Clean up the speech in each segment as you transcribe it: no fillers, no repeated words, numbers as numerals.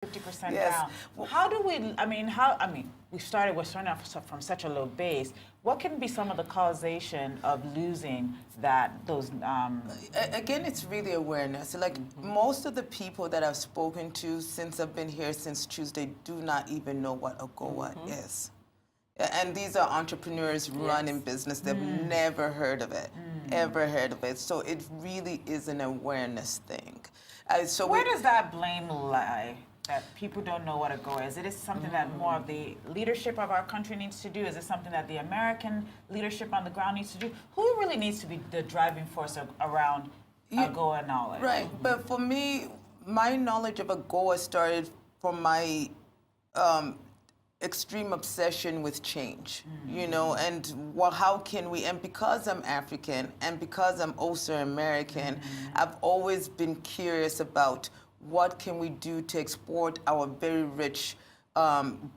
50% Yes. down. Well, we're starting off from such a low base. What can be some of the causation of losing those? Again, it's really awareness. Like most of the people that I've spoken to since I've been here since Tuesday do not even know what AGOA is. And these are entrepreneurs running business. They've never heard of it, ever heard of it. So it really is an awareness thing. Where does that blame lie? That people don't know what AGOA is? It is something that more of the leadership of our country needs to do? Is it something that the American leadership on the ground needs to do? Who really needs to be the driving force around AGOA knowledge? Right, but for me, my knowledge of AGOA started from my extreme obsession with change, you know, and how can we, and because I'm African and because I'm also American, I've always been curious about what can we do to export our very rich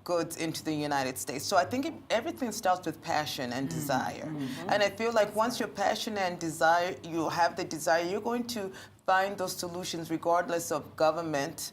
goods into the United States. So I think everything starts with passion and desire. And I feel like once you're passionate and desire, you have the desire, you're going to find those solutions regardless of government.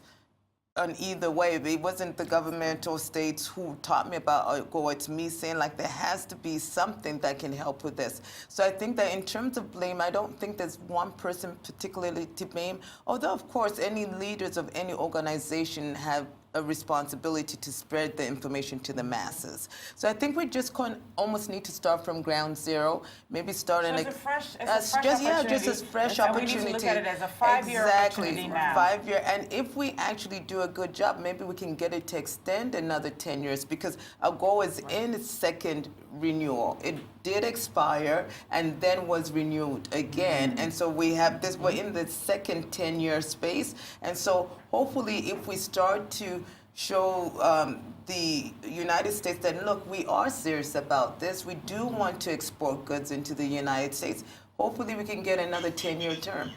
And either way, it wasn't the government or states who taught me about AGOA. It's me saying, like, there has to be something that can help with this. So I think that in terms of blame, I don't think there's one person particularly to blame, although, of course, any leaders of any organization have a responsibility to spread the information to the masses. So I think we just almost need to start from ground zero, maybe start in it's a fresh opportunity. just a fresh opportunity. We need to look at it as a 5-year opportunity now. 5 year, and if we actually do a good job, maybe we can get it to extend another 10 years because AGOA is in its second renewal. It did expire and then was renewed again, and so we have this. We're in the second 10-year space, and so hopefully, if we start to show the United States that, look, we are serious about this, we do want to export goods into the United States, hopefully we can get another 10-year term.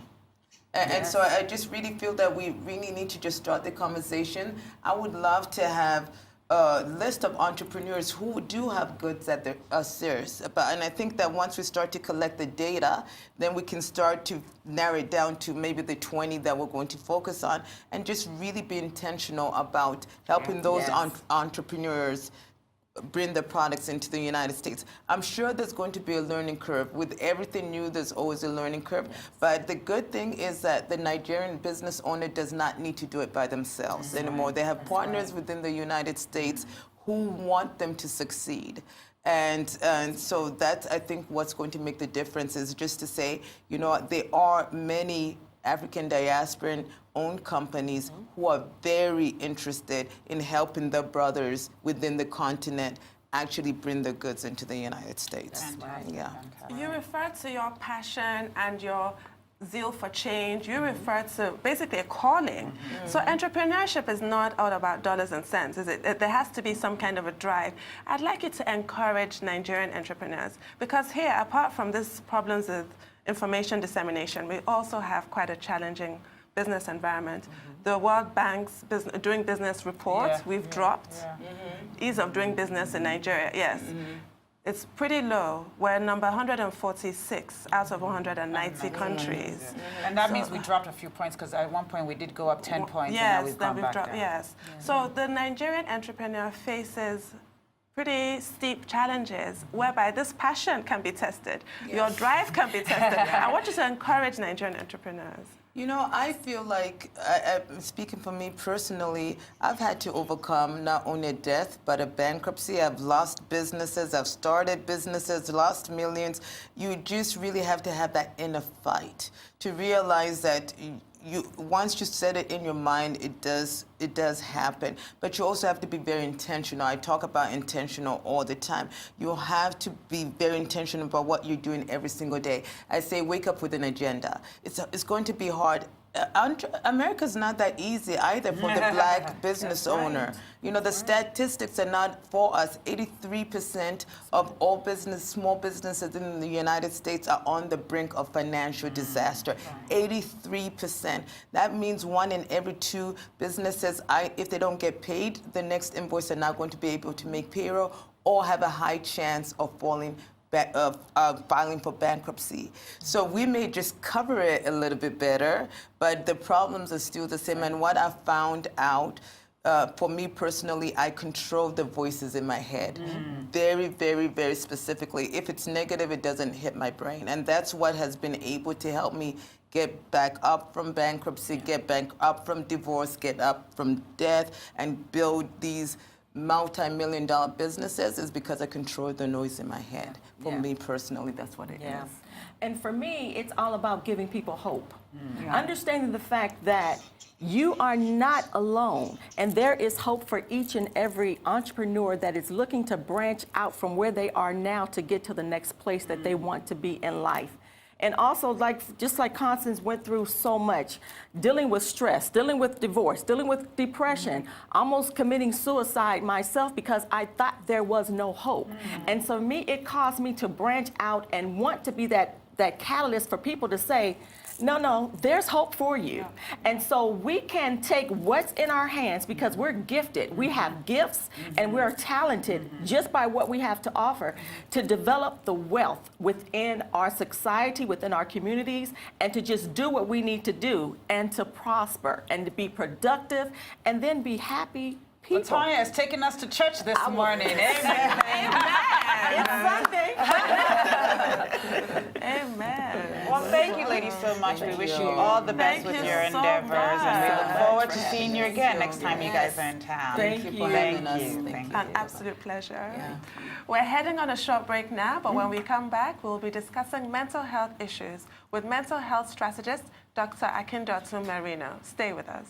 And so I just really feel that we really need to just start the conversation. I would love to have a list of entrepreneurs who do have goods that they are serious about. And I think that once we start to collect the data, then we can start to narrow it down to maybe the 20 that we're going to focus on and just really be intentional about helping those entrepreneurs bring their products into the United States. I'm sure there's going to be a learning curve. With everything new, there's always a learning curve. But the good thing is that the Nigerian business owner does not need to do it by themselves anymore. They have partners within the United States who want them to succeed. And so that's, I think, what's going to make the difference is just to say, you know, there are many African diasporan-owned companies who are very interested in helping their brothers within the continent actually bring their goods into the United States. Yeah. You refer to your passion and your zeal for change. You refer to basically a calling. So entrepreneurship is not all about dollars and cents, is it? There has to be some kind of a drive. I'd like you to encourage Nigerian entrepreneurs because here, apart from these problems with information dissemination, we also have quite a challenging business environment. The World Bank's doing business reports, we've dropped. Ease of doing business in Nigeria, it's pretty low. We're number 146 out of 190 countries. And that means we dropped a few points because at one point we did go up 10 points and now we've gone back down. So the Nigerian entrepreneur faces pretty steep challenges whereby this passion can be tested, your drive can be tested. I want you to encourage Nigerian entrepreneurs. You know, I feel like, speaking for me personally, I've had to overcome not only a death, but a bankruptcy. I've lost businesses, I've started businesses, lost millions. You just really have to have that inner fight to realize that once you set it in your mind, it does happen. But you also have to be very intentional. I talk about intentional all the time. You have to be very intentional about what you're doing every single day. I say wake up with an agenda. It's going to be hard. America's not that easy either for the black business owner. You know, the statistics are not for us. 83% of all small businesses in the United States are on the brink of financial disaster. 83%. That means 1 in every 2 businesses, if they don't get paid, the next invoice are not going to be able to make payroll or have a high chance of filing for bankruptcy. So we may just cover it a little bit better, but the problems are still the same. And what I found out for me personally, I control the voices in my head very, very, very specifically. If it's negative, it doesn't hit my brain. And that's what has been able to help me get back up from bankruptcy, get back up from divorce, get up from death, and build these multi-million-dollar businesses is because I control the noise in my head. For me personally, that's what it is. And for me, it's all about giving people hope. Understanding the fact that you are not alone, and there is hope for each and every entrepreneur that is looking to branch out from where they are now to get to the next place that they want to be in life. And also, just like Constance went through so much, dealing with stress, dealing with divorce, dealing with depression, almost committing suicide myself because I thought there was no hope. And so me, it caused me to branch out and want to be that catalyst for people to say, no, there's hope for you. And so we can take what's in our hands because we're gifted. We have gifts and we're talented just by what we have to offer to develop the wealth within our society, within our communities, and to just do what we need to do and to prosper and to be productive and then be happy people. LaTonya is taking us to church this morning. Amen. It's Sunday. Amen. Well, thank you, ladies, so much. We wish you all the best Thank with you your so endeavors, and we look much. forward to seeing you again next time you guys are in town. Thank you. Thank us. you. Thank Thank you. you. An absolute pleasure. We're heading on a short break now, but when we come back, we'll be discussing mental health issues with mental health strategist Dr. Akindotu Marino. Stay with us.